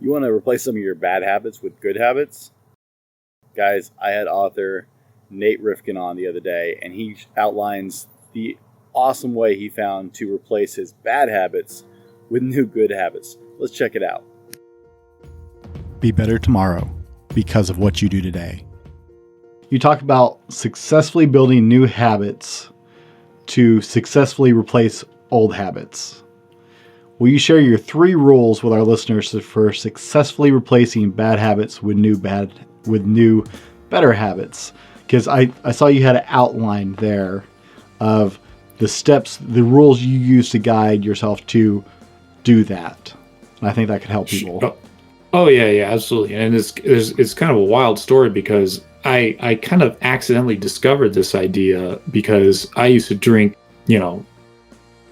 You want to replace some of your bad habits with good habits? Guys, I had author Nate Rifkin on the other day, and he outlines the awesome way he found to replace his bad habits with new good habits. Let's check it out. Be better tomorrow because of what you do today. You talk about successfully building new habits to successfully replace old habits. Will you share your 3 rules with our listeners for successfully replacing bad habits with new better habits? Because I saw you had an outline there of the steps, the rules you use to guide yourself to do that. And I think that could help people. Oh yeah, absolutely. And it's kind of a wild story because I kind of accidentally discovered this idea because I used to drink, a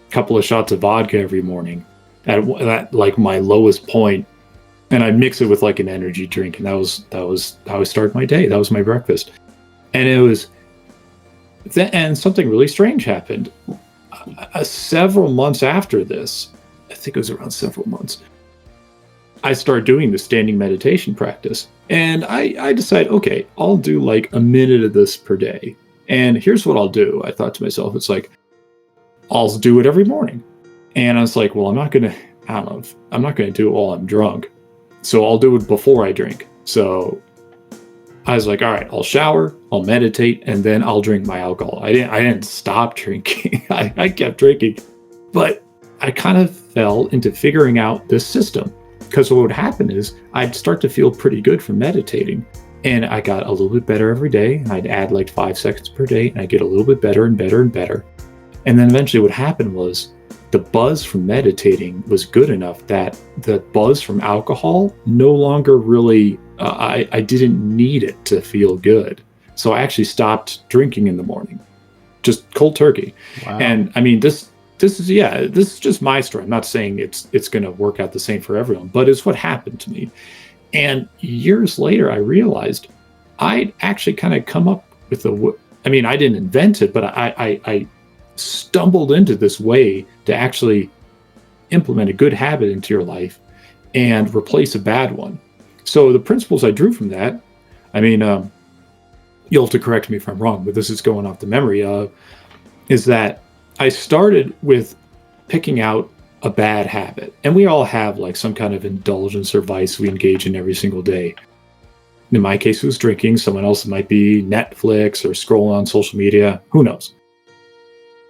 couple of shots of vodka every morning at like my lowest point, and I'd mix it with like an energy drink, and that was how I started my day. That was my breakfast. And it was and something really strange happened. Several months after this, I think it was around several months, I started doing the standing meditation practice. And I decided, okay, I'll do like a minute of this per day. And here's what I'll do. I thought to myself, it's like, I'll do it every morning. And I was like, well, I'm not going to do it while I'm drunk. So I'll do it before I drink. So I was like, all right, I'll shower, I'll meditate, and then I'll drink my alcohol. I didn't stop drinking. I kept drinking. But I kind of fell into figuring out this system. Because what would happen is I'd start to feel pretty good from meditating. And I got a little bit better every day. And I'd add like 5 seconds per day. And I'd get a little bit better and better and better. And then eventually what happened was the buzz from meditating was good enough that the buzz from alcohol no longer really, I didn't need it to feel good. So I actually stopped drinking in the morning, just cold turkey. Wow. And I mean, this is just my story. I'm not saying it's going to work out the same for everyone, but it's what happened to me. And years later, I realized I'd actually kind of come up with I didn't invent it, but I stumbled into this way to actually implement a good habit into your life and replace a bad one. So the principles I drew from that, you'll have to correct me if I'm wrong, but this is going off the memory of, is that I started with picking out a bad habit. And we all have like some kind of indulgence or vice we engage in every single day. In my case, it was drinking. Someone else might be Netflix or scrolling on social media. Who knows?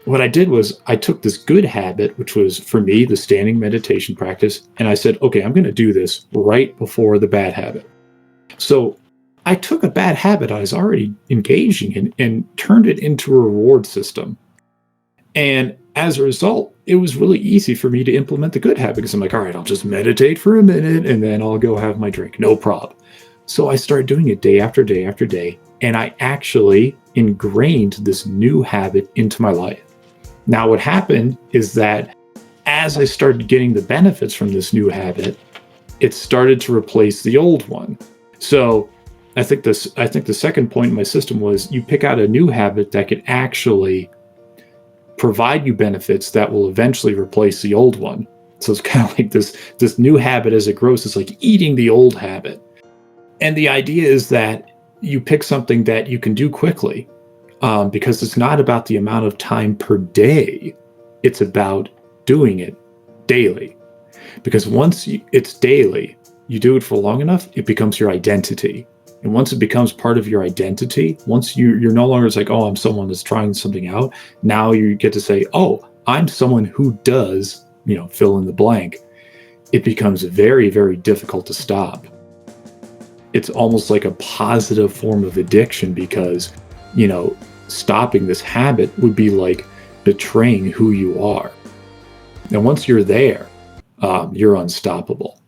What I did was I took this good habit, which was for me, the standing meditation practice. And I said, okay, I'm going to do this right before the bad habit. So I took a bad habit I was already engaging in and turned it into a reward system. And as a result, it was really easy for me to implement the good habit because I'm like, all right, I'll just meditate for a minute and then I'll go have my drink. No problem. So I started doing it day after day after day. And I actually ingrained this new habit into my life. Now, what happened is that as I started getting the benefits from this new habit, it started to replace the old one. So I think the second point in my system was you pick out a new habit that could actually provide you benefits that will eventually replace the old one. So it's kind of like this new habit as it grows. It's like eating the old habit. And the idea is that you pick something that you can do quickly because it's not about the amount of time per day. It's about doing it daily. Because once it's daily, you do it for long enough, it becomes your identity. And once it becomes part of your identity, once you're no longer like, oh, I'm someone that's trying something out. Now you get to say, oh, I'm someone who does, fill in the blank. It becomes very, very difficult to stop. It's almost like a positive form of addiction because, stopping this habit would be like betraying who you are. And once you're there, you're unstoppable.